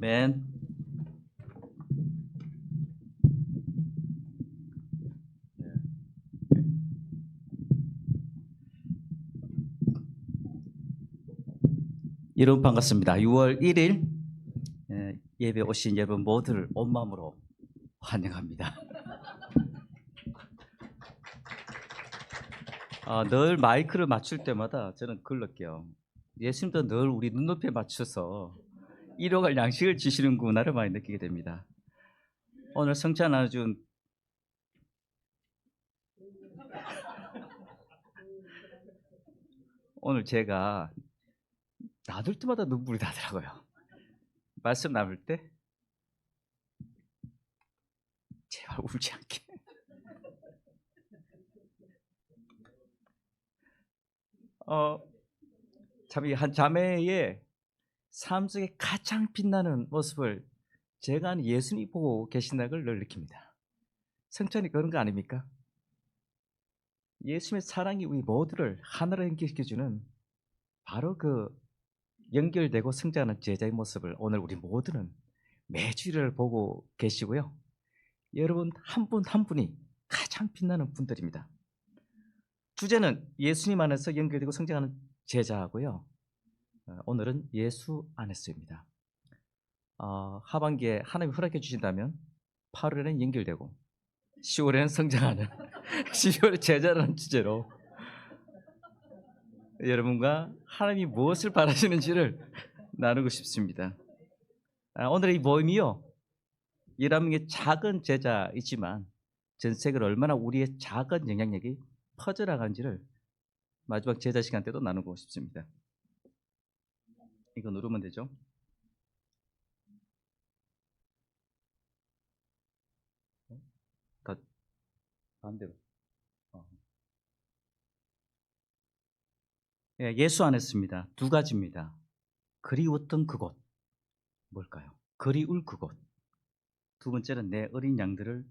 아멘. 여러분 반갑습니다. 6월 1일 예배 오신 여러분 모두를 온 마음으로 환영합니다. 늘 마이크를 맞출 때마다 저는 그걸 느껴요. 예수님도 늘 우리 눈높이에 맞춰서 일용할 양식을 주시는구나를 많이 느끼게 됩니다. 오늘 성찬 나눠준 오늘 제가 나눌 때마다 눈물이 나더라고요. 말씀 나눌 때 제발 울지 않게. 참 이 한 자매의 삶 속에 가장 빛나는 모습을 제가 아는 예수님이 보고 계신다는 걸 늘 느낍니다. 성찬이 그런 거 아닙니까? 예수님의 사랑이 우리 모두를 하나로 연결시켜주는 바로 그 연결되고 성장하는 제자의 모습을 오늘 우리 모두는 매주를 보고 계시고요. 여러분 한 분 한 분이 가장 빛나는 분들입니다. 주제는 예수님 안에서 연결되고 성장하는 제자고요. 오늘은 예수 안에서입니다. 하반기에 하나님이 허락해 주신다면 8월에는 연결되고 10월에는 성장하는 12월에 제자라는 주제로 여러분과 하나님이 무엇을 바라시는지를 나누고 싶습니다. 오늘 이 모임이요, 11명의 작은 제자이지만 전 세계로 얼마나 우리의 작은 영향력이 퍼져나가는지를 마지막 제자 시간 때도 나누고 싶습니다. 이거 누르면 되죠? 더 반대로. 예수 안에서입니다. 두 가지입니다. 그리웠던 그곳. 뭘까요? 그리울 그곳. 두 번째는 내 어린 양들을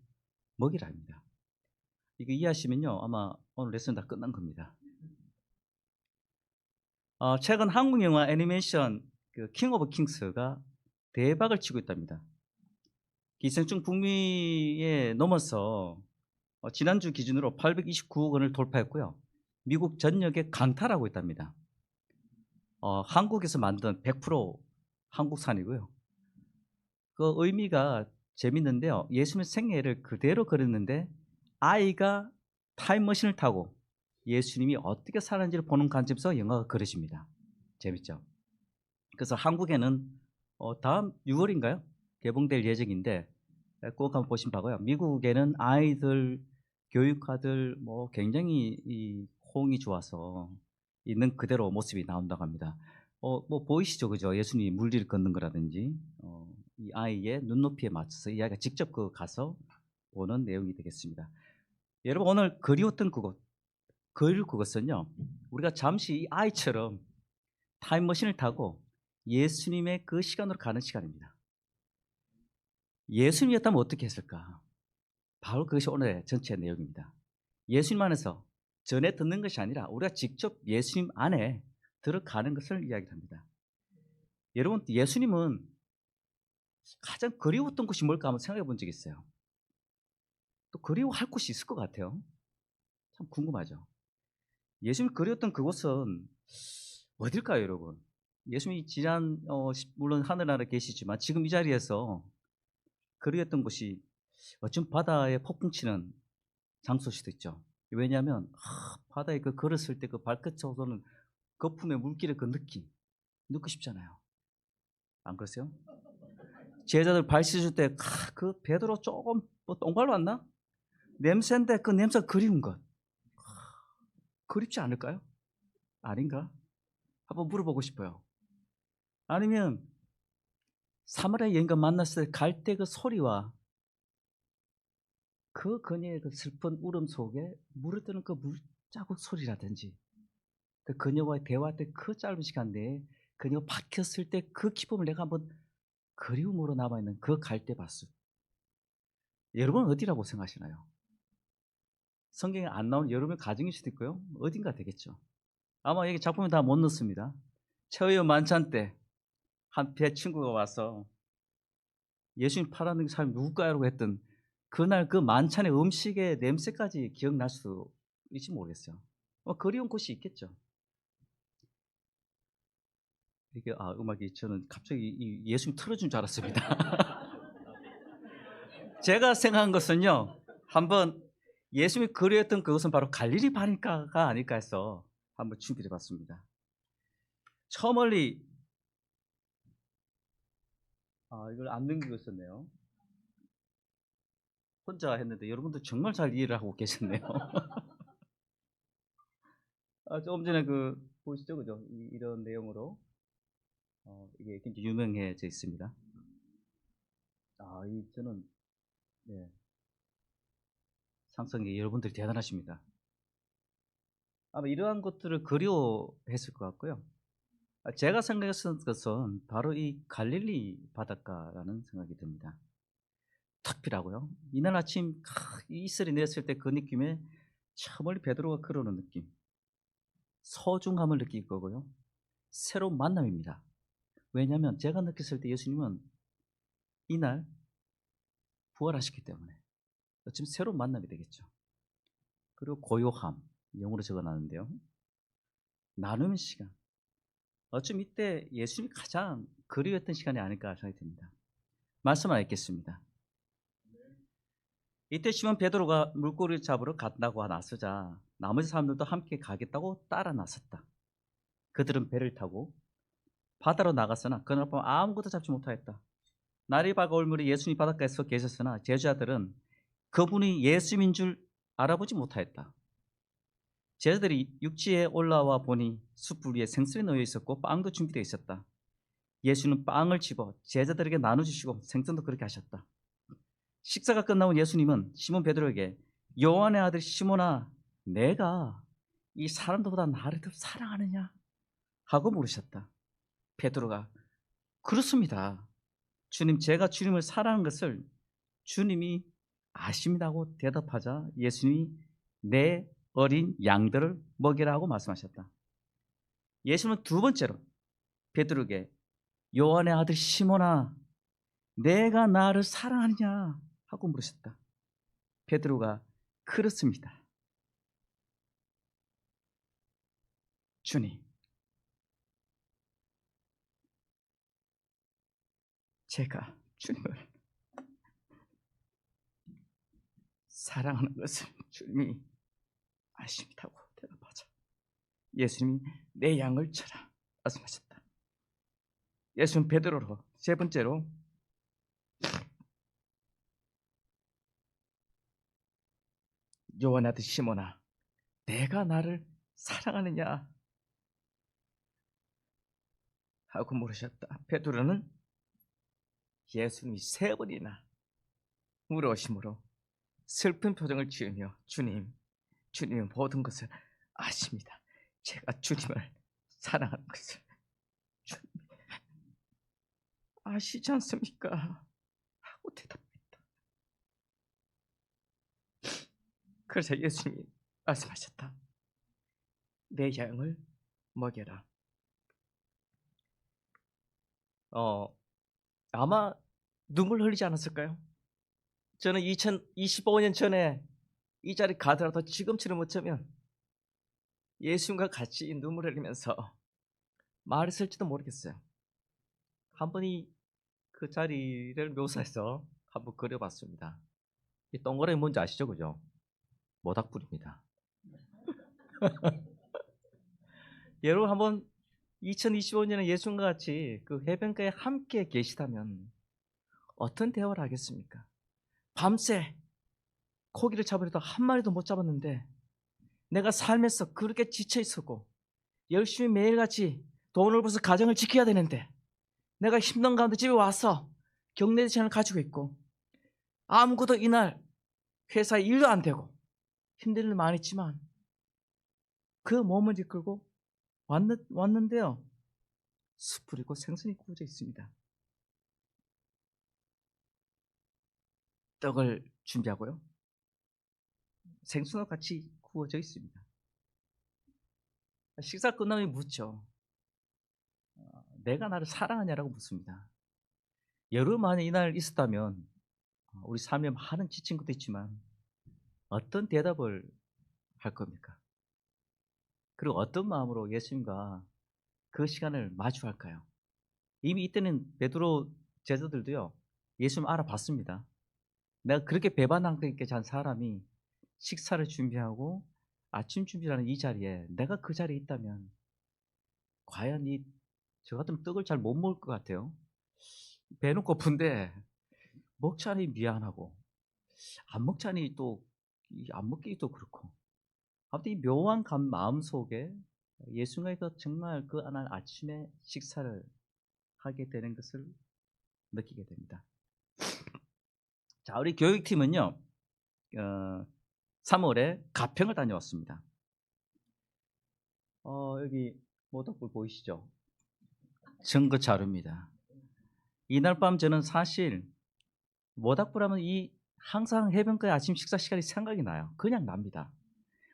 먹이라 합니다. 이거 이해하시면요, 아마 오늘 레슨 다 끝난 겁니다. 최근 한국 영화 애니메이션 킹 오브 킹스가 대박을 치고 있답니다. 기생충 북미에 넘어서 지난주 기준으로 829억 원을 돌파했고요. 미국 전역에 강탈하고 있답니다. 한국에서 만든 100% 한국산이고요. 그 의미가 재밌는데요. 예수님의 생애를 그대로 그렸는데 아이가 타임머신을 타고 예수님이 어떻게 살았는지를 보는 관점에서 영화가 그려집니다. 재밌죠? 그래서 한국에는 다음 6월인가요? 개봉될 예정인데 꼭 한번 보시면 봐고요. 미국에는 아이들, 교육가들 굉장히 이 호응이 좋아서 있는 그대로 모습이 나온다고 합니다. 뭐 보이시죠, 그죠? 예수님이 물질 걷는 거라든지 이 아이의 눈높이에 맞춰서 이 아이가 직접 가서 보는 내용이 되겠습니다. 여러분 오늘 그리웠던 그곳, 그리울 그것은요, 우리가 잠시 이 아이처럼 타임머신을 타고 예수님의 그 시간으로 가는 시간입니다. 예수님이었다면 어떻게 했을까? 바로 그것이 오늘의 전체 내용입니다. 예수님 안에서 전에 듣는 것이 아니라 우리가 직접 예수님 안에 들어가는 것을 이야기합니다. 여러분, 예수님은 가장 그리웠던 곳이 뭘까 한번 생각해 본 적 있어요? 또 그리워할 곳이 있을 것 같아요. 참 궁금하죠. 예수님 그리웠던 그곳은 어딜까요, 여러분? 예수님이 지난 물론 하늘나라에 계시지만 지금 이 자리에서 그리웠던 곳이 어쩜 바다에 폭풍 치는 장소일 수도 있죠. 왜냐하면 바다에 걸었을 때 그 발끝에 오는 거품의 물길의 그 느낌 넣고 싶잖아요. 안 그러세요? 제자들 발 씻을 때 그 베드로 조금 똥 밟았나? 냄새인데 그 냄새가 그리운 것. 그립지 않을까요? 아닌가? 한번 물어보고 싶어요. 아니면 사마리아 여인과 만났을 때 갈 때 그 소리와 그 그녀의 그 슬픈 울음 속에 물어드는 그 물자국 소리라든지 그 그녀와의 대화 때 그 짧은 시간 내에 그녀가 박혔을 때 그 기쁨을 내가 한번 그리움으로 남아있는 그 갈대밭숲. 여러분은 어디라고 생각하시나요? 성경에 안 나오는 여러분의 가정일 수도 있고요. 어딘가 되겠죠. 아마 여기 작품에 다 못 넣습니다. 최후의 만찬 때 한 배 친구가 와서 예수님 팔아는 사람이 누굴까요라고 했던 그날 그 만찬의 음식의 냄새까지 기억날 수 있을지 모르겠어요. 그리운 곳이 있겠죠. 이게 음악이 저는 갑자기 이 예수님 틀어준 줄 알았습니다. 제가 생각한 것은요, 한번 예수님이 그리웠던 그것은 바로 갈릴리 바니까가 아닐까 해서 한번 준비해 봤습니다. 저 멀리 이걸 안 넘기고 있었네요. 혼자 했는데 여러분들 정말 잘 이해를 하고 계셨네요. 조금 전에 보시죠, 그죠? 이런 내용으로 이게 굉장히 유명해져 있습니다. 저는 네, 상상이 여러분들이 대단하십니다. 아마 이러한 것들을 그리워했을 것 같고요. 제가 생각했던 것은 바로 이 갈릴리 바닷가라는 생각이 듭니다. 특별하고요. 이날 아침 이 이슬이 내렸을 때 그 느낌에 저 멀리 베드로가 걸어오는 느낌, 소중함을 느낄 거고요. 새로운 만남입니다. 왜냐하면 제가 느꼈을 때 예수님은 이날 부활하셨기 때문에 어쩌면 새로운 만남이 되겠죠. 그리고 고요함, 영어로 적어놨는데요. 나누는 시간. 어쩌면 이때 예수님이 가장 그리웠던 시간이 아닐까 생각이 듭니다. 말씀을 읽겠습니다. 이때 시몬 베드로가 물고기를 잡으러 간다고 나서자 나머지 사람들도 함께 가겠다고 따라 나섰다. 그들은 배를 타고 바다로 나갔으나 그날 밤 아무것도 잡지 못하였다. 날이 밝아올 무렵 예수님이 바닷가에 서 계셨으나 제자들은 그분이 예수님인 줄 알아보지 못하였다. 제자들이 육지에 올라와 보니 숯불 위에 생선이 놓여 있었고 빵도 준비되어 있었다. 예수는 빵을 집어 제자들에게 나눠주시고 생선도 그렇게 하셨다. 식사가 끝나고 예수님은 시몬 베드로에게 요한의 아들 시몬아, 내가 이 사람들보다 나를 더 사랑하느냐? 하고 물으셨다. 베드로가 그렇습니다. 주님, 제가 주님을 사랑하는 것을 주님이 아십니다고 대답하자 예수님이 내 어린 양들을 먹이라고 말씀하셨다. 예수님은 두 번째로 베드로에게 요한의 아들 시몬아, 내가 나를 사랑하느냐? 하고 물으셨다. 베드로가 그렇습니다. 주님, 제가 주님을 사랑하는 것을 주님이 아십니다고 대답하자 예수님이 내 양을 쳐라 말씀하셨다. 예수는 베드로로 세 번째로 요한의 아들 시몬아, 내가 나를 사랑하느냐? 하고 물으셨다. 베드로는 예수님이 세 번이나 물어오심으로 슬픈 표정을 지으며 주님은 모든 것을 아십니다. 제가 주님을 사랑하는 것을 주님 아시지 않습니까? 하고 대답했다. 그래서 예수님이 말씀하셨다. 내 양을 먹여라. 아마 눈물 흘리지 않았을까요? 저는 2025년 전에 이 자리 가더라도 지금처럼 어쩌면 예수님과 같이 눈물 흘리면서 말했을지도 모르겠어요. 한번 그 자리를 묘사해서 한번 그려봤습니다. 이 동그라미 뭔지 아시죠? 그죠? 모닥불입니다. 여러분 한번 2025년에 예수님과 같이 그 해변가에 함께 계시다면 어떤 대화를 하겠습니까? 밤새 고기를 잡으려다 한 마리도 못 잡았는데 내가 삶에서 그렇게 지쳐 있었고 열심히 매일같이 돈을 벌어서 가정을 지켜야 되는데 내가 힘든 가운데 집에 와서 경례대천을 가지고 있고 아무것도 이날 회사에 일도 안 되고 힘든 일 많이 있지만 그 몸을 이끌고 왔는데요. 숯불이고 생선이 구워져 있습니다. 떡을 준비하고요. 생선과 같이 구워져 있습니다. 식사 끝나면 묻죠. 내가 나를 사랑하냐라고 묻습니다. 여러 만에 이날 있었다면 우리 삶에 많은 지친 것도 있지만 어떤 대답을 할 겁니까? 그리고 어떤 마음으로 예수님과 그 시간을 마주할까요? 이미 이때는 베드로 제자들도요, 예수님 알아봤습니다. 내가 그렇게 배반하게 잔 사람이 식사를 준비하고 아침 준비라는 이 자리에 내가 그 자리에 있다면 과연 저 같으면 떡을 잘 못 먹을 것 같아요. 배는 고픈데 먹자니 미안하고 안 먹자니 또 안 먹기도 그렇고, 아무튼 이 묘한 마음 속에 예수님과 정말 그 날 아침에 식사를 하게 되는 것을 느끼게 됩니다. 자, 우리 교육팀은요, 3월에 가평을 다녀왔습니다. 여기 모닥불 보이시죠? 증거 자료입니다. 이날 밤 저는 사실 모닥불 하면 항상 해변가의 아침 식사 시간이 생각이 나요. 그냥 납니다.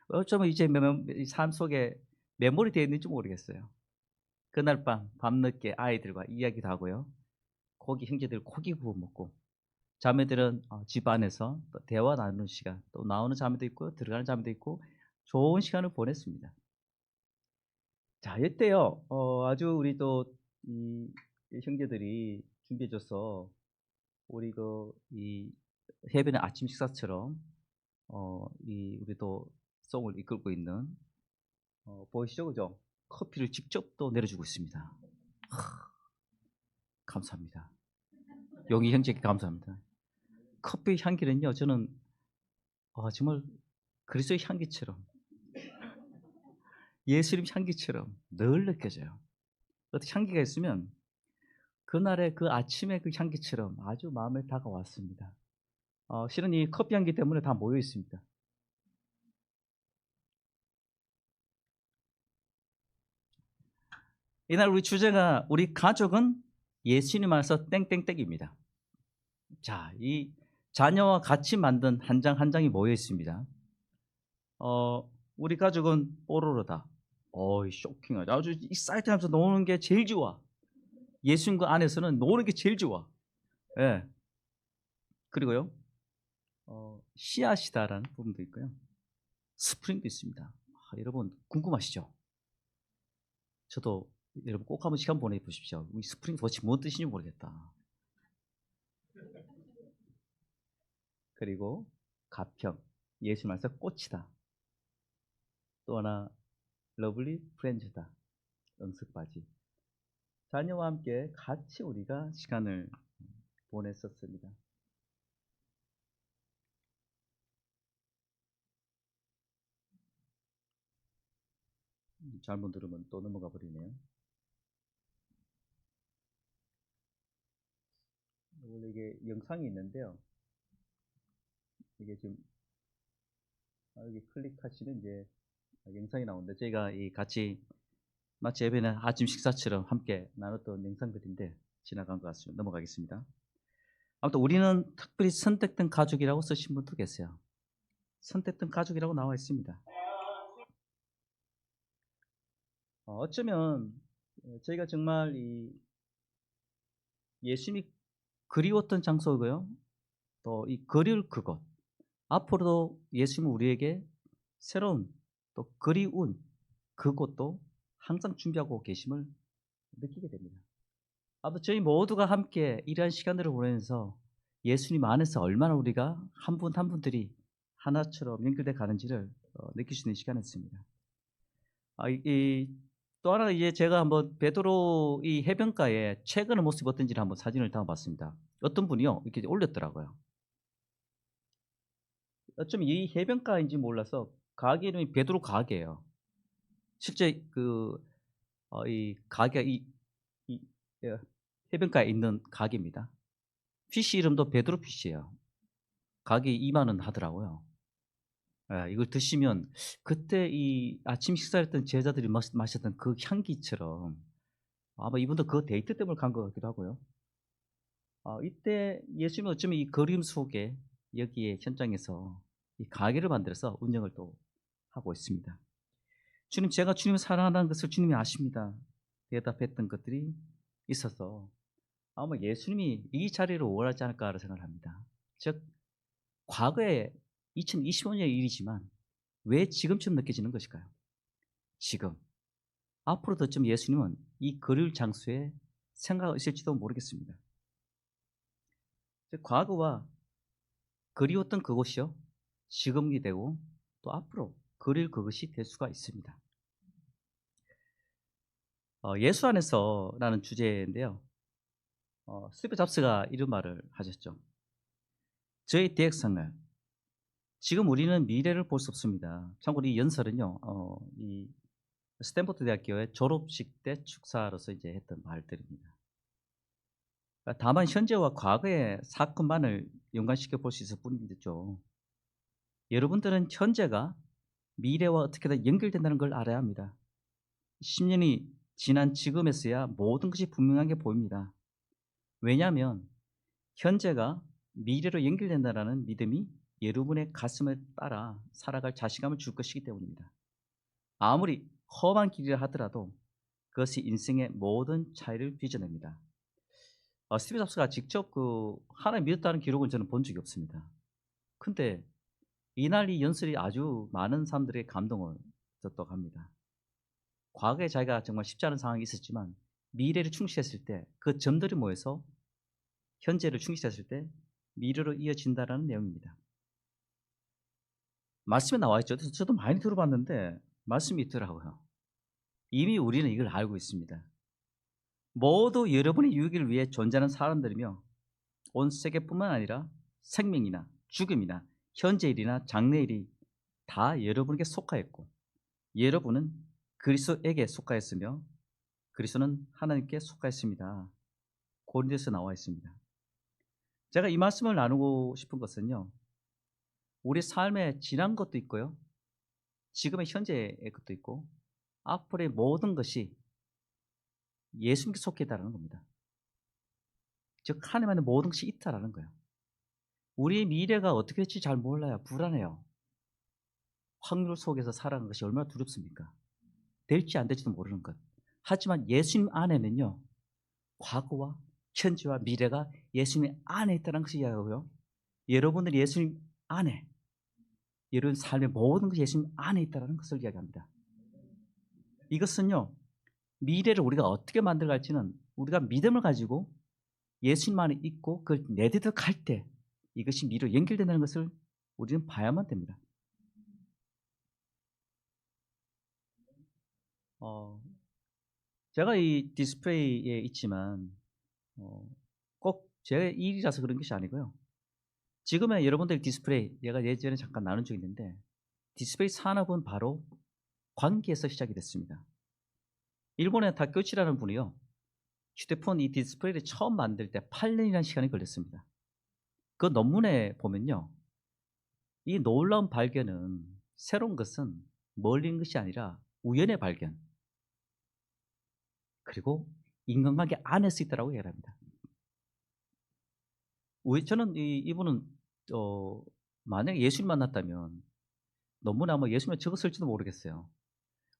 어쩌면 이제 삶 속에 메모리 되어 있는지 모르겠어요. 그날 밤늦게 아이들과 이야기도 하고요. 형제들 고기 구워 먹고, 자매들은 집 안에서 또 대화 나누는 시간, 또 나오는 자매도 있고 들어가는 자매도 있고 좋은 시간을 보냈습니다. 자, 이때요, 아주 우리 또 이 형제들이 준비해줘서 우리 이 해변의 아침 식사처럼 우리 또 송을 이끌고 있는 보이시죠, 그죠? 커피를 직접 또 내려주고 있습니다. 감사합니다. 용희 형제께 감사합니다. 커피 향기는요, 저는 정말 그리스도의 향기처럼, 예수님 향기처럼 늘 느껴져요. 어떤 향기가 있으면 그날의 그 아침의 그 향기처럼 아주 마음에 다가왔습니다. 실은 이 커피 향기 때문에 다 모여 있습니다. 이날 우리 주제가 우리 가족은 예수님 안에서 땡땡땡입니다. 자, 이 자녀와 같이 만든 한 장 한 장이 모여 있습니다. 우리 가족은 뽀로로다. 쇼킹하다. 아주 익사이트하면서 노는 게 제일 좋아. 예수님과 안에서는 노는 게 제일 좋아. 예. 그리고요, 씨앗이다라는 부분도 있고요. 스프링도 있습니다. 여러분 궁금하시죠? 저도 여러분 꼭 한번 시간 보내보십시오. 이 스프링 도대체 뭔 뜻인지 모르겠다. 그리고 가평, 예수님 안에서 꽃이다. 또 하나 러블리 프렌즈다. 응습바지. 자녀와 함께 같이 우리가 시간을 보냈었습니다. 잘못 들으면 또 넘어가 버리네요. 원래 이게 영상이 있는데요. 이게 지금 여기 클릭하시면 이제 영상이 나오는데, 저희가 같이 마치 예배는 아침 식사처럼 함께 나눴던 영상들인데 지나간 것 같습니다. 넘어가겠습니다. 아무튼 우리는 특별히 선택된 가족이라고 쓰신 분도 계세요. 선택된 가족이라고 나와 있습니다. 어쩌면 저희가 정말 예수님이 그리웠던 장소고요. 또 이 그리울 그곳, 앞으로도 예수님은 우리에게 새로운 또 그리운 그곳도 항상 준비하고 계심을 느끼게 됩니다. 아무튼 저희 모두가 함께 이러한 시간들을 보내면서 예수님 안에서 얼마나 우리가 한 분 한 분들이 하나처럼 연결돼 가는지를 느낄 수 있는 시간이었습니다. 또 하나, 이제 제가 한번 베드로 이 해변가에 최근의 모습이 어떤지를 한번 사진을 담아봤습니다. 어떤 분이요 이렇게 올렸더라고요. 어쩌면 이 해변가인지 몰라서 가게 이름이 베드로 가게예요. 실제 이 가게가 이 해변가에 있는 가게입니다. 피시 이름도 베드로 피시예요. 가게 2만 원 하더라고요. 이걸 드시면 그때 이 아침 식사했던 제자들이 마셨던 그 향기처럼 아마 이분도 그 데이트 때문에 간 것 같기도 하고요. 이때 예수님은 어쩌면 이 그림 속에 여기에 현장에서 이 가게를 만들어서 운영을 또 하고 있습니다. 주님, 제가 주님을 사랑한다는 것을 주님이 아십니다. 대답했던 것들이 있어서 아마 예수님이 이 자리를 원하지 않을까라는 생각을 합니다. 즉 과거에 2025년의 일이지만 왜 지금처럼 느껴지는 것일까요? 지금. 앞으로도 좀 예수님은 이 그리울 장소에 생각이 있을지도 모르겠습니다. 즉 과거와 그리웠던 그곳이요. 지금이 되고 또 앞으로 그릴 그것이 될 수가 있습니다. 예수 안에서라는 주제인데요. 스티브 잡스가 이런 말을 하셨죠. 저의 대학생활. 지금 우리는 미래를 볼 수 없습니다. 참고로 이 연설은요. 이 스탠포드 대학교의 졸업식 때 축사로서 이제 했던 말들입니다. 다만 현재와 과거의 사건만을 연관시켜 볼 수 있을 뿐이죠. 여러분들은 현재가 미래와 어떻게든 연결된다는 걸 알아야 합니다. 10년이 지난 지금에서야 모든 것이 분명하게 보입니다. 왜냐하면 현재가 미래로 연결된다는 믿음이 여러분의 가슴에 따라 살아갈 자신감을 줄 것이기 때문입니다. 아무리 험한 길이라 하더라도 그것이 인생의 모든 차이를 빚어냅니다. 스티브 잡스가 직접 하나님 믿었다는 기록은 저는 본 적이 없습니다. 근데 이날 이 연설이 아주 많은 사람들의 감동을 줬다고 합니다. 과거에 자기가 정말 쉽지 않은 상황이 있었지만 미래를 충실했을 때 그 점들이 모여서 현재를 충실했을 때 미래로 이어진다라는 내용입니다. 말씀에 나와 있죠. 저도 많이 들어봤는데 말씀이 있더라고요. 이미 우리는 이걸 알고 있습니다. 모두 여러분의 유익을 위해 존재하는 사람들이며 온 세계뿐만 아니라 생명이나 죽음이나 현재일이나 장래일이 다 여러분에게 속하였고 여러분은 그리스도에게 속하였으며 그리스도는 하나님께 속하였습니다. 고린도에서 나와 있습니다. 제가 이 말씀을 나누고 싶은 것은요. 우리 삶에 지난 것도 있고요. 지금의 현재의 것도 있고 앞으로의 모든 것이 예수님께 속해 있다는 겁니다. 즉 하나님 안에 모든 것이 있다라는 거예요. 우리의 미래가 어떻게 될지 잘 몰라요. 불안해요. 확률 속에서 살아가는 것이 얼마나 두렵습니까? 될지 안 될지도 모르는 것. 하지만 예수님 안에는요. 과거와 현재와 미래가 예수님 안에 있다는 것을 이야기하고요. 여러분들이 예수님 안에 여러분 삶의 모든 것이 예수님 안에 있다는 것을 이야기합니다. 이것은요. 미래를 우리가 어떻게 만들어갈지는 우리가 믿음을 가지고 예수님 안에 있고 그걸 내딛어갈 때 이것이 미래로 연결된다는 것을 우리는 봐야만 됩니다. 제가 이 디스플레이에 있지만 꼭 제 일이라서 그런 것이 아니고요. 지금의 여러분들 디스플레이 제가 예전에 잠깐 나눈 적이 있는데 디스플레이 산업은 바로 관계에서 시작이 됐습니다. 일본의 다케우치라는 분이요. 휴대폰 이 디스플레이를 처음 만들 때 8년이라는 시간이 걸렸습니다. 그 논문에 보면요. 이 놀라운 발견은 새로운 것은 멀리 있는 것이 아니라 우연의 발견 그리고 인간관계 안에서 있다라고 얘기합니다. 저는 이분은 만약에 예수를 만났다면 논문에 아마 예수님을 적었을지도 모르겠어요.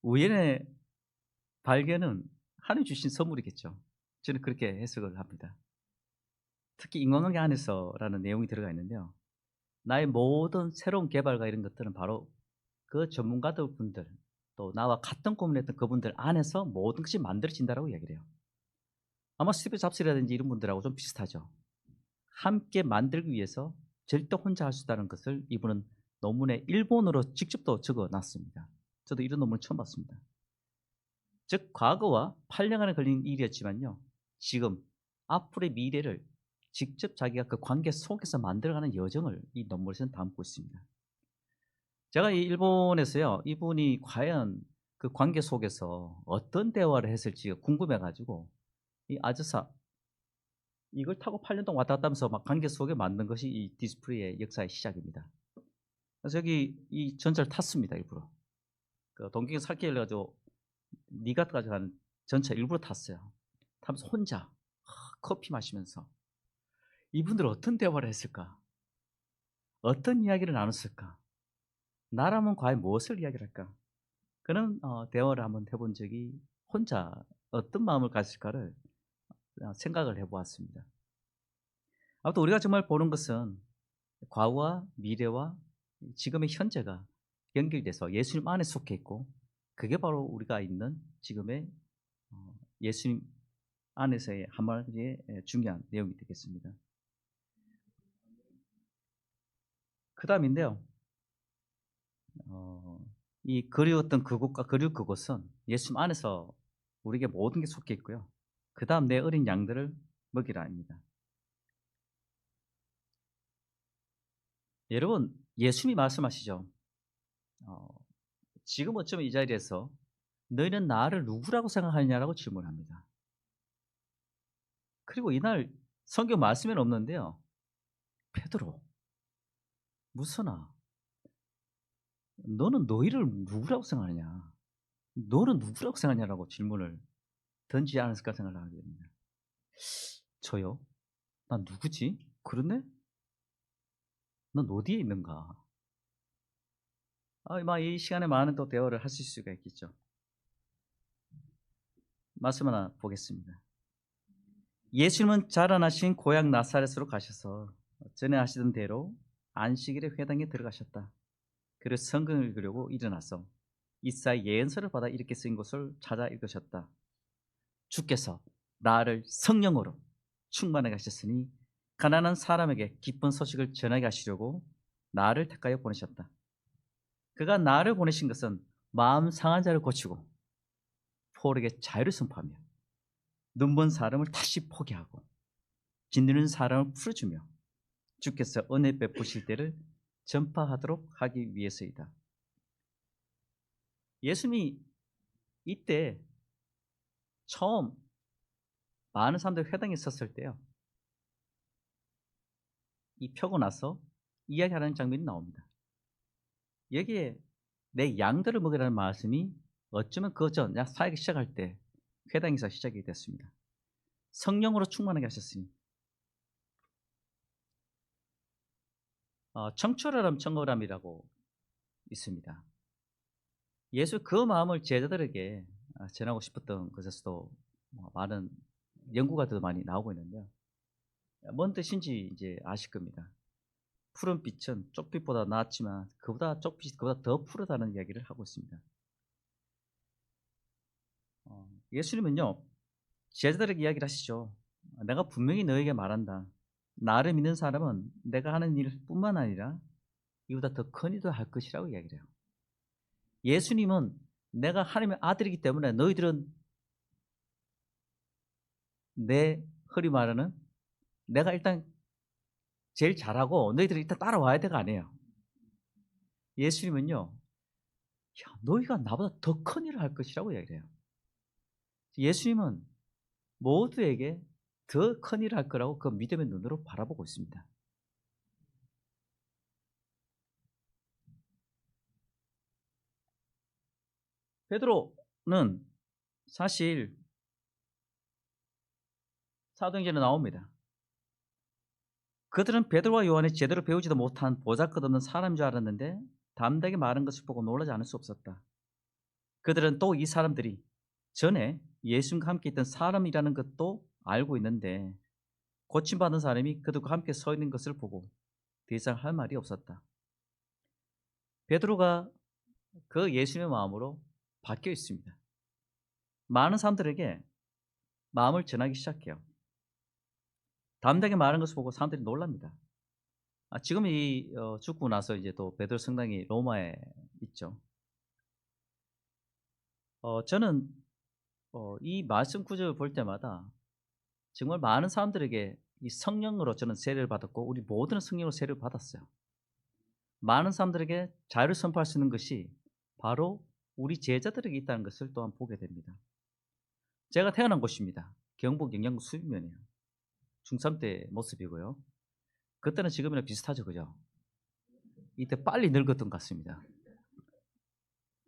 우연의 발견은 하나님 주신 선물이겠죠. 저는 그렇게 해석을 합니다. 특히 인간관계 안에서라는 내용이 들어가 있는데요. 나의 모든 새로운 개발과 이런 것들은 바로 그 전문가들 분들 또 나와 같은 고민을 했던 그분들 안에서 모든 것이 만들어진다라고 이야기를 해요. 아마 스티브 잡스라든지 이런 분들하고 좀 비슷하죠. 함께 만들기 위해서 절대 혼자 할 수 있다는 것을 이분은 논문에 일본어로 직접 또 적어놨습니다. 저도 이런 논문을 처음 봤습니다. 즉 과거와 8년간에 걸린 일이었지만요. 지금 앞으로의 미래를 직접 자기가 그 관계 속에서 만들어가는 여정을 이 논문에서는 담고 있습니다. 제가 이 일본에서요. 이분이 과연 그 관계 속에서 어떤 대화를 했을지 궁금해가지고 이 아즈사 이걸 타고 8년 동안 왔다 갔다 하면서 막 관계 속에 만든 것이 이 디스플레이의 역사의 시작입니다. 그래서 여기 이 전차를 탔습니다. 일부러. 그 동경에 살게 해가지고 니가트까지 가는 전차 일부러 탔어요. 타면서 혼자 커피 마시면서 이분들 어떤 대화를 했을까? 어떤 이야기를 나눴을까? 나라면 과연 무엇을 이야기를 할까? 그런 대화를 한번 해본 적이 혼자 어떤 마음을 가질까를 생각을 해보았습니다. 아무튼 우리가 정말 보는 것은 과거와 미래와 지금의 현재가 연결돼서 예수님 안에 속해 있고, 그게 바로 우리가 있는 지금의 예수님 안에서의 한마디의 중요한 내용이 되겠습니다. 그 다음인데요, 이 그리웠던 그곳과 그리울 그곳은 예수님 안에서 우리에게 모든 게 속해 있고요. 그 다음 내 어린 양들을 먹이라 합니다. 여러분, 예수님이 말씀하시죠. 지금 어쩌면 이 자리에서 너희는 나를 누구라고 생각하느냐라고 질문합니다. 그리고 이날 성경 말씀에는 없는데요, 베드로, 무서나 너는 너희를 누구라고 생각하느냐, 너는 누구라고 생각하냐라고 질문을 던지지 않았을까 생각을 하게 됩니다. 저요? 난 누구지? 그러네? 넌 어디에 있는가? 이 시간에 많은 또 대화를 하실 수가 있겠죠. 말씀 하나 보겠습니다. 예수님은 자라나신 고향 나사렛으로 가셔서 전에 하시던 대로 안식일에 회당에 들어가셨다. 그리고 성경을 읽으려고 일어나서 이사야 예언서를 받아 이렇게 쓰인 것을 찾아 읽으셨다. 주께서 나를 성령으로 충만하게 하셨으니 가난한 사람에게 기쁜 소식을 전하게 하시려고 나를 택하여 보내셨다. 그가 나를 보내신 것은 마음 상한 자를 고치고 포로에게 자유를 선포하며 눈먼 사람을 다시 포기하고 짓누른 사람을 풀어주며 주께서 은혜 베푸실 때를 전파하도록 하기 위해서이다. 예수님이 이때 처음 많은 사람들이 회당에 있었을 때요, 이 펴고 나서 이야기하는 장면이 나옵니다. 여기에 내 양들을 먹이라는 말씀이 어쩌면 그 전 사역이 시작할 때 회당에서 시작이 됐습니다. 성령으로 충만하게 하셨으니 청초라람 청어람이라고 있습니다. 예수 그 마음을 제자들에게 전하고 싶었던 것에서도 많은 연구가 더 많이 나오고 있는데요. 뭔 뜻인지 이제 아실 겁니다. 푸른 빛은 쪽빛보다 낫지만 쪽빛이 그보다 더 푸르다는 이야기를 하고 있습니다. 예수님은요, 제자들에게 이야기를 하시죠. 내가 분명히 너에게 말한다. 나를 믿는 사람은 내가 하는 일뿐만 아니라 이보다 더 큰 일도 할 것이라고 이야기를 해요. 예수님은 내가 하나님의 아들이기 때문에 너희들은 흔히 말하는 내가 일단 제일 잘하고 너희들이 일단 따라와야 돼가 아니에요. 예수님은요, 너희가 나보다 더 큰 일을 할 것이라고 이야기를 해요. 예수님은 모두에게 더 큰 일을 할 거라고 그 믿음의 눈으로 바라보고 있습니다. 베드로는 사실 사도행전에 나옵니다. 그들은 베드로와 요한이 제대로 배우지도 못한 보잘것없는 사람인 줄 알았는데 담대하게 말한 것을 보고 놀라지 않을 수 없었다. 그들은 또 이 사람들이 전에 예수님과 함께 있던 사람이라는 것도 알고 있는데 고침받은 사람이 그들과 함께 서 있는 것을 보고 더 이상 할 말이 없었다. 베드로가 그 예수님의 마음으로 바뀌어 있습니다. 많은 사람들에게 마음을 전하기 시작해요. 담대하게 말하는 것을 보고 사람들이 놀랍니다. 지금 죽고 나서 이제 또 베드로 성당이 로마에 있죠. 저는 이 말씀 구절을 볼 때마다 정말 많은 사람들에게 이 성령으로 저는 세례를 받았고 우리 모두는 성령으로 세례를 받았어요. 많은 사람들에게 자유를 선포할 수 있는 것이 바로 우리 제자들에게 있다는 것을 또한 보게 됩니다. 제가 태어난 곳입니다. 경북 영양군 수비면이에요. 중3 때 모습이고요. 그때는 지금이랑 비슷하죠, 그죠? 이때 빨리 늙었던 것 같습니다.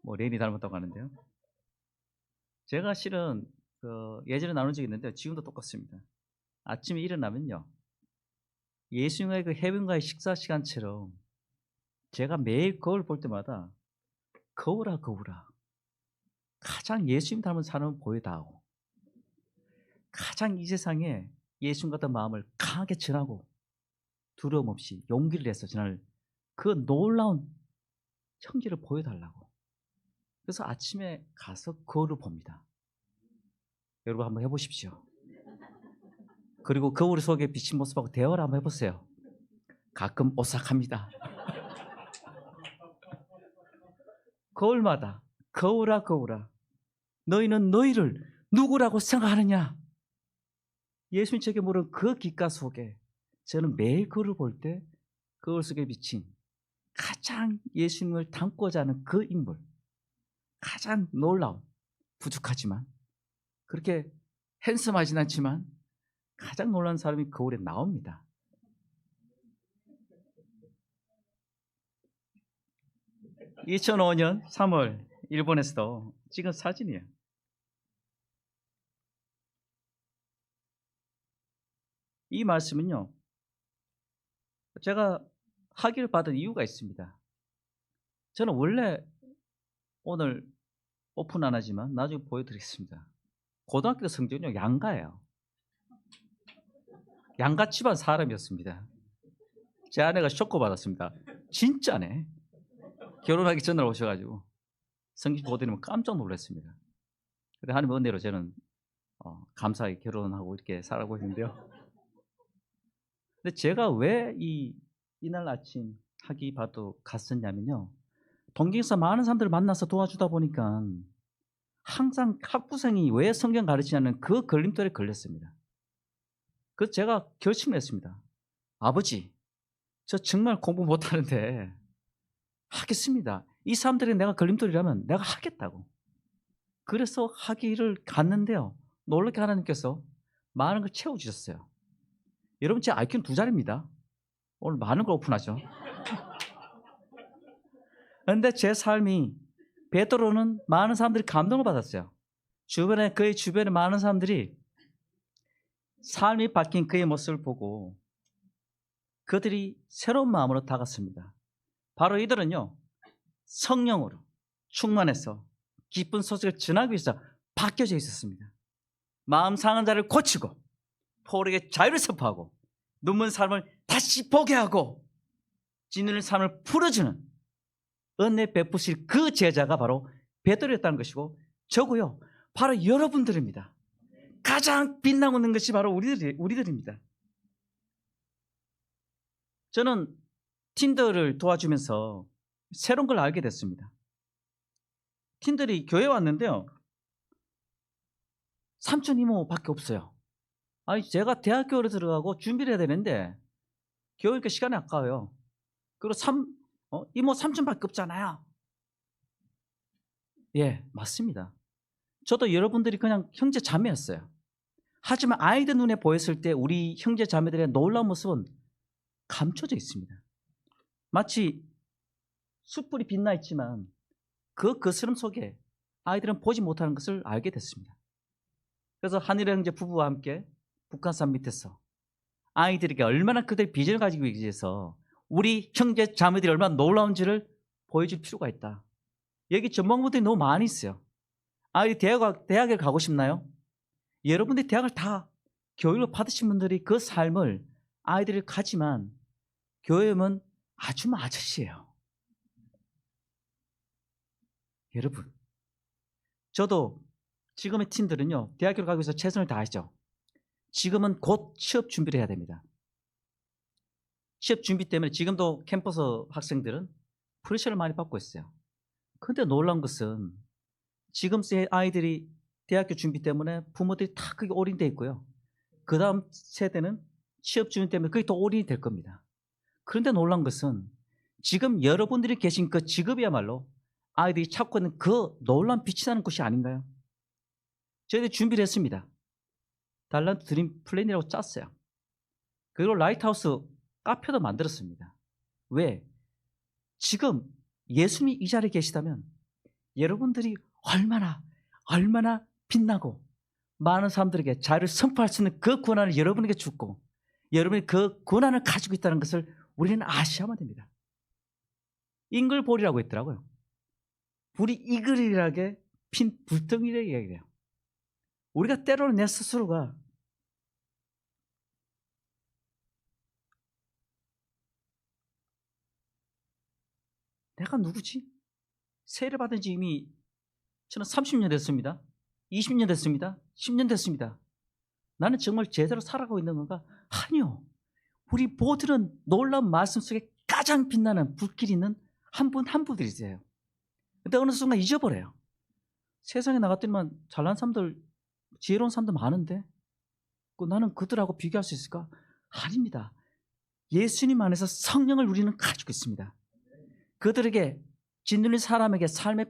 레인이 닮았다고 하는데요. 제가 실은 예전에 나눈 적이 있는데 지금도 똑같습니다. 아침에 일어나면요, 예수님과의 그 해변가의 식사 시간처럼 제가 매일 거울 볼 때마다 거울아 가장 예수님 닮은 사람은 보여다오. 가장 이 세상에 예수님 같은 마음을 강하게 전하고 두려움 없이 용기를 내서 전할 그 놀라운 형제를 보여달라고. 그래서 아침에 가서 거울을 봅니다. 여러분 한번 해보십시오. 그리고 거울 속에 비친 모습하고 대화를 한번 해보세요. 가끔 오싹합니다. 거울마다 거울아 거울아 너희는 너희를 누구라고 생각하느냐. 예수님 제게 물은 그 귓가 속에 저는 매일 거울을 볼 때 거울 속에 비친 가장 예수님을 닮고자 하는 그 인물, 가장 놀라운, 부족하지만 그렇게 핸섬하진 않지만 가장 놀라운 사람이 거울에 나옵니다. (2005년 3월) 일본에서도 찍은 사진이에요. 이 말씀은요, 제가 학위를 받은 이유가 있습니다. 저는 원래 오늘 오픈 안 하지만 나중에 보여드리겠습니다. 고등학교 성적은요 양가예요. 양가 집안 사람이었습니다. 제 아내가 쇼크 받았습니다. 진짜네. 결혼하기 전날 오셔가지고 성적 보더니 깜짝 놀랐습니다. 근데 하나님 은혜로 저는 감사하게 결혼하고 이렇게 살아가고 있는데요. 근데 제가 왜 이날 아침 학위 받으러 갔었냐면요, 동경에서 많은 사람들을 만나서 도와주다 보니까 항상 학부생이 왜 성경 가르치냐는 그 걸림돌에 걸렸습니다. 그래서 제가 결심을 했습니다. 아버지, 저 정말 공부 못하는데 하겠습니다. 이 사람들이 내가 걸림돌이라면 내가 하겠다고. 그래서 학위를 갔는데요, 놀랍게 하나님께서 많은 걸 채워주셨어요. 여러분 제 IQ는 2자리입니다. 오늘 많은 걸 오픈하죠. 그런데 제 삶이, 베드로는 많은 사람들이 감동을 받았어요. 그의 주변에 많은 사람들이 삶이 바뀐 그의 모습을 보고 그들이 새로운 마음으로 다가섭니다. 바로 이들은요, 성령으로 충만해서 기쁜 소식을 전하기 위해서 바뀌어져 있었습니다. 마음 상한 자를 고치고 포로에게 자유를 선포하고 눈먼 사람을 다시 보게 하고 찌누는 사람을 풀어주는 은혜 베푸실 그 제자가 바로 베드로였다는 것이고, 저고요, 바로 여러분들입니다. 가장 빛나고 있는 것이 바로 우리들입니다. 저는 틴더를 도와주면서 새로운 걸 알게 됐습니다. 틴들이 교회에 왔는데요, 삼촌 이모밖에 없어요. 아니, 제가 대학교를 들어가고 준비를 해야 되는데 교회니까 시간이 아까워요. 그리고 이모 삼촌밖에 없잖아요. 예, 맞습니다. 저도 여러분들이 그냥 형제 자매였어요. 하지만 아이들 눈에 보였을 때 우리 형제 자매들의 놀라운 모습은 감춰져 있습니다. 마치 숯불이 빛나 있지만 그 거스름 속에 아이들은 보지 못하는 것을 알게 됐습니다. 그래서 한일의 형제 부부와 함께 북한산 밑에서 아이들에게 얼마나 그들의 비전을 가지고 있기 위해서 우리 형제 자매들이 얼마나 놀라운지를 보여줄 필요가 있다. 여기 전문가분들이 너무 많이 있어요. 아이들이 대학에 가고 싶나요? 여러분들이 대학을 다 교육을 받으신 분들이 그 삶을 아이들이 가지만 교회 오면 아줌마 아저씨예요. 여러분, 저도 지금의 팀들은요, 대학교를 가기 위해서 최선을 다하죠. 지금은 곧 취업 준비를 해야 됩니다. 취업 준비 때문에 지금도 캠퍼스 학생들은 프레셔를 많이 받고 있어요. 그런데 놀라운 것은 지금 아이들이 대학교 준비 때문에 부모들이 다 그게 올인되어 있고요, 그 다음 세대는 취업 준비 때문에 그게 더 올인이 될 겁니다. 그런데 놀라운 것은 지금 여러분들이 계신 그 직업이야말로 아이들이 찾고 있는 그 놀라운 빛이 나는 곳이 아닌가요? 저희들이 준비를 했습니다. 달란트 드림 플랜이라고 짰어요. 그리고 라이트하우스 카페도 만들었습니다. 왜? 지금 예수님이 이 자리에 계시다면 여러분들이 얼마나 빛나고 많은 사람들에게 자유를 선포할 수 있는 그 권한을 여러분에게 주고 여러분이 그 권한을 가지고 있다는 것을 우리는 아셔야만 됩니다. 잉글볼이라고 있더라고요. 불이 이글이라게 핀 불덩이라고 이야기해요. 우리가 때로는 내 스스로가 내가 누구지? 세례 받은 지 이미 저는 30년 됐습니다. 20년 됐습니다. 10년 됐습니다. 나는 정말 제대로 살아가고 있는 건가? 아니요. 우리 모두는 놀라운 말씀 속에 가장 빛나는 불길이 있는 한 분 한 분들이세요. 근데 어느 순간 잊어버려요. 세상에 나갔더니만 잘난 사람들, 지혜로운 사람들 많은데 나는 그들하고 비교할 수 있을까? 아닙니다. 예수님 안에서 성령을 우리는 가지고 있습니다. 그들에게 짓눌린 사람에게 삶의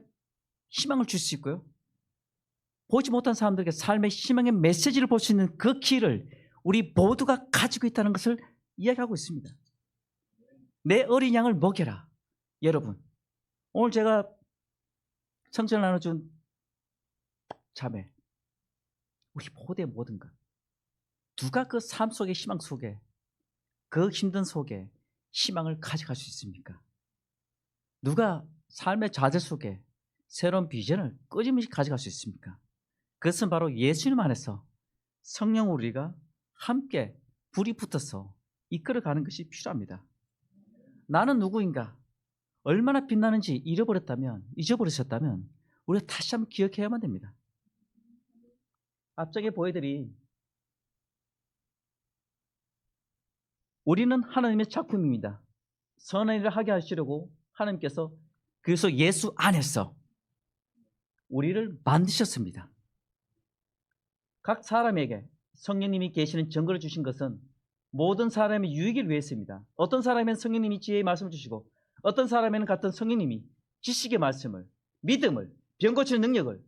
희망을 줄 수 있고요. 보지 못한 사람들에게 삶의 희망의 메시지를 볼 수 있는 그 길을 우리 모두가 가지고 있다는 것을 이야기하고 있습니다. 내 어린 양을 먹여라. 여러분, 오늘 제가 성전을 나눠준 자매, 우리 모두의 모든 것, 누가 그 삶 속의 희망 속에, 그 힘든 속에 희망을 가져갈 수 있습니까? 누가 삶의 좌절 속에 새로운 비전을 끊임없이 가져갈 수 있습니까? 그것은 바로 예수님 안에서 성령 우리가 함께 불이 붙어서 이끌어가는 것이 필요합니다. 나는 누구인가? 얼마나 빛나는지 잊어버리셨다면 우리가 다시 한번 기억해야만 됩니다. 앞쪽에 보여드린 우리는 하나님의 작품입니다. 선한 일을 하게 하시려고 하나님께서 그래서 예수 안에서 우리를 만드셨습니다. 각 사람에게 성령님이 계시는 증거를 주신 것은 모든 사람의 유익을 위해서입니다. 어떤 사람에는 성령님이 지혜의 말씀을 주시고 어떤 사람에는 같은 성령님이 지식의 말씀을, 믿음을, 병 고치는 능력을,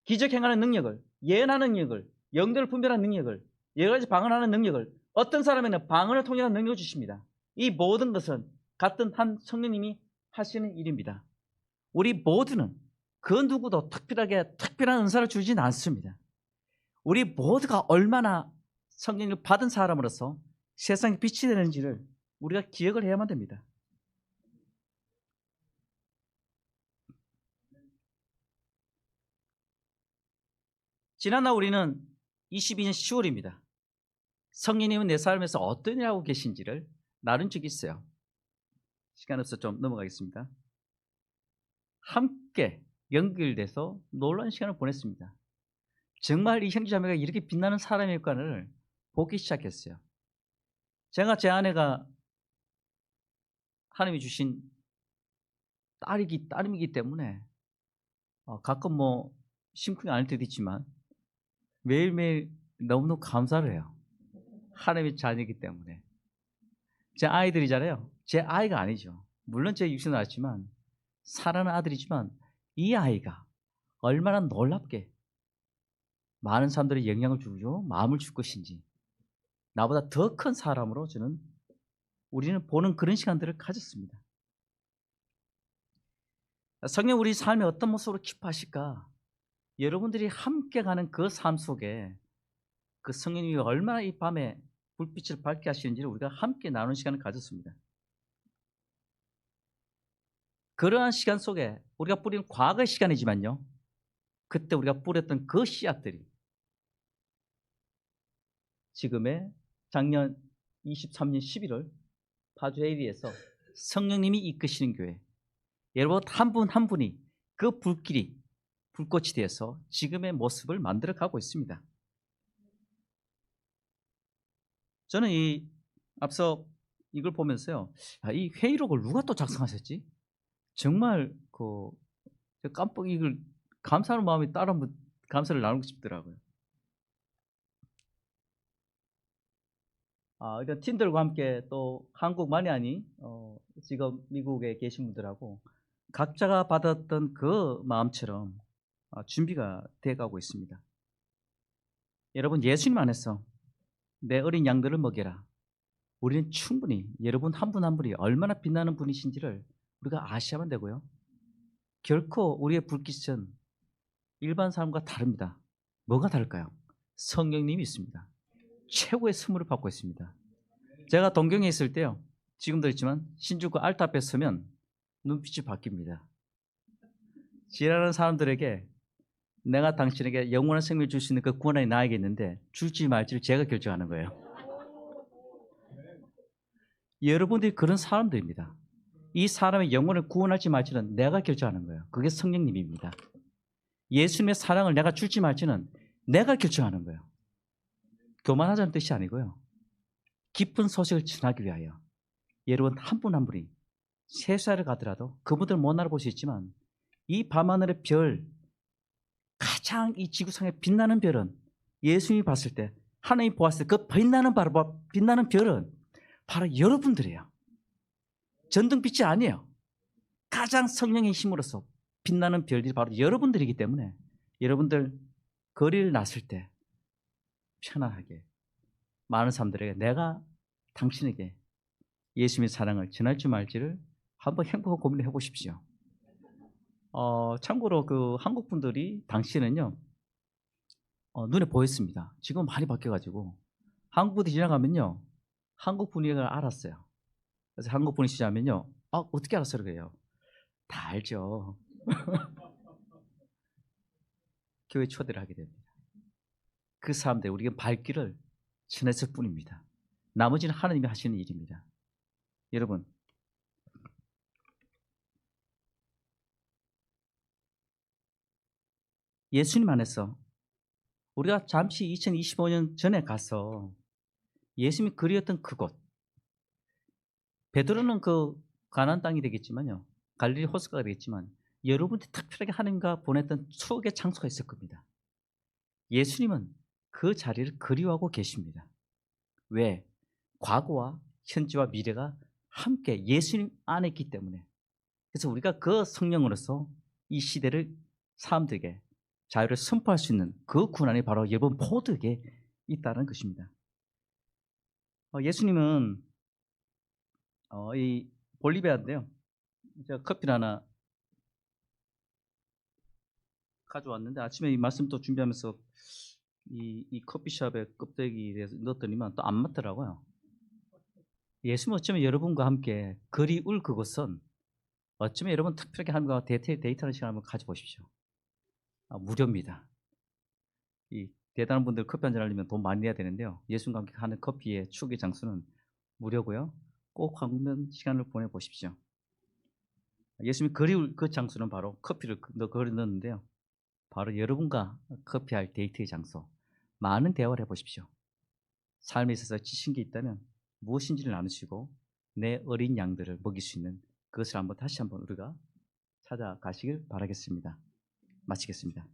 기적 행하는 능력을, 예언하는 능력을, 영들을 분별하는 능력을, 여러 가지 방언하는 능력을, 어떤 사람에는 방언을 통해하는 능력을 주십니다. 이 모든 것은 같은 한 성령님이 하시는 일입니다. 우리 모두는 그 누구도 특별한 은사를 주지는 않습니다. 우리 모두가 얼마나 성령을 받은 사람으로서 세상에 빛이 되는지를 우리가 기억을 해야만 됩니다. 지난날 우리는 22년 10월입니다. 성령님은 내 삶에서 어떤 일을 하고 계신지를 나눈 적이 있어요. 시간 없어서 좀 넘어가겠습니다. 함께 연결돼서 놀라운 시간을 보냈습니다. 정말 이 형제자매가 이렇게 빛나는 사람일까를 보기 시작했어요. 제가 제 아내가 하나님이 주신 딸이기 때문에 가끔 심쿵이 아닐 때도 있지만 매일매일 너무너무 감사를 해요. 하나님의 자녀이기 때문에. 제 아이들이잖아요. 제 아이가 아니죠. 물론 제 육신은 아지만 사랑하는 아들이지만 이 아이가 얼마나 놀랍게 많은 사람들이 영향을 주고 마음을 줄 것인지 나보다 더 큰 사람으로 우리는 보는 그런 시간들을 가졌습니다. 성령 우리 삶에 어떤 모습으로 기뻐하실까? 여러분들이 함께 가는 그 삶 속에 그 성령이 얼마나 이 밤에 불빛을 밝게 하시는지를 우리가 함께 나누는 시간을 가졌습니다. 그러한 시간 속에 우리가 뿌리는 과거의 시간이지만요, 그때 우리가 뿌렸던 그 씨앗들이 지금의 작년 23년 11월 파주 에이리에서 성령님이 이끄시는 교회, 여러분 한 분 한 분이 그 불꽃이 되어서 지금의 모습을 만들어가고 있습니다. 저는 앞서 이걸 보면서요, 이 회의록을 누가 또 작성하셨지? 정말 깜빡 이걸 감사하는 마음이 따로 한번 감사를 나누고 싶더라고요. 일단 팀들과 함께 또 한국만이 아닌 지금 미국에 계신 분들하고 각자가 받았던 그 마음처럼 준비가 돼가고 있습니다. 여러분, 예수님 안에서 내 어린 양들을 먹여라. 우리는 충분히 여러분 한 분 한 분이 얼마나 빛나는 분이신지를 우리가 아셔야만 되고요. 결코 우리의 불빛은 일반 사람과 다릅니다. 뭐가 다를까요? 성령님이 있습니다. 최고의 선물을 받고 있습니다. 제가 동경에 있을 때요, 지금도 있지만 신주쿠 알타 앞에 서면 눈빛이 바뀝니다. 지나가는 사람들에게 내가 당신에게 영원한 생명을 줄 수 있는 그 권한이 나에게 있는데 줄지 말지를 제가 결정하는 거예요. 여러분들이 그런 사람들입니다. 이 사람의 영혼을 구원할지 말지는 내가 결정하는 거예요. 그게 성령님입니다. 예수님의 사랑을 내가 줄지 말지는 내가 결정하는 거예요. 교만하자는 뜻이 아니고요. 기쁜 소식을 전하기 위하여 여러분 한 분 한 분이 세상을 가더라도 그분들 못 알아볼 수 있지만 이 밤하늘의 별, 가장 이 지구상에 빛나는 별은 예수님이 봤을 때 하나님이 보았을 때 그 빛나는 별은 바로 여러분들이에요. 전등빛이 아니에요. 가장 성령의 힘으로서 빛나는 별들이 바로 여러분들이기 때문에 여러분들 거리를 났을 때 편안하게 많은 사람들에게 내가 당신에게 예수님의 사랑을 전할지 말지를 한번 행복하고 고민을 해보십시오. 참고로 그 한국 분들이 당시에는요 눈에 보였습니다. 지금 많이 바뀌어가지고 한국 분들이 지나가면요 한국 분위기를 알았어요. 그래서 한국 분이 시작하면요 어떻게 알았어요? 그래요. 다 알죠. 교회 초대를 하게 됩니다. 그 사람들 우리가 발길을 전했을 뿐입니다. 나머지는 하나님이 하시는 일입니다. 여러분 예수님 안에서 우리가 잠시 2025년 전에 가서 예수님이 그리웠던 그곳 베드로는 그 가나안 땅이 되겠지만요 갈릴리 호수가 되겠지만 여러분들이 특별하게 하나님과 보냈던 추억의 장소가 있을 겁니다. 예수님은 그 자리를 그리워하고 계십니다. 왜? 과거와 현재와 미래가 함께 예수님 안에 있기 때문에. 그래서 우리가 그 성령으로서 이 시대를 사람들에게 자유를 선포할 수 있는 그 군안이 바로 여러분 모두에게 있다는 것입니다. 예수님은 이 볼리비아인데요. 제가 커피를 하나 가져왔는데 아침에 이 말씀 또 준비하면서 이 커피숍에 껍데기에 넣었더니만 또 안 맞더라고요. 예수님 어쩌면 여러분과 함께 그리울 그곳은 어쩌면 여러분 특별하게 하나님과 데이트하는 시간을 한번 가져보십시오. 무료입니다. 이 대단한 분들 커피 한잔 하려면 돈 많이 내야 되는데요. 예수님과 함께 하는 커피의 추억의 장소는 무료고요. 꼭 한 번 시간을 보내보십시오. 예수님이 그리울 그 장소는 바로 커피를 거기 넣었는데요. 바로 여러분과 커피할 데이트의 장소. 많은 대화를 해보십시오. 삶에 있어서 지친 게 있다면 무엇인지를 나누시고 내 어린 양들을 먹일 수 있는 그것을 다시 한번 우리가 찾아가시길 바라겠습니다. 마치겠습니다.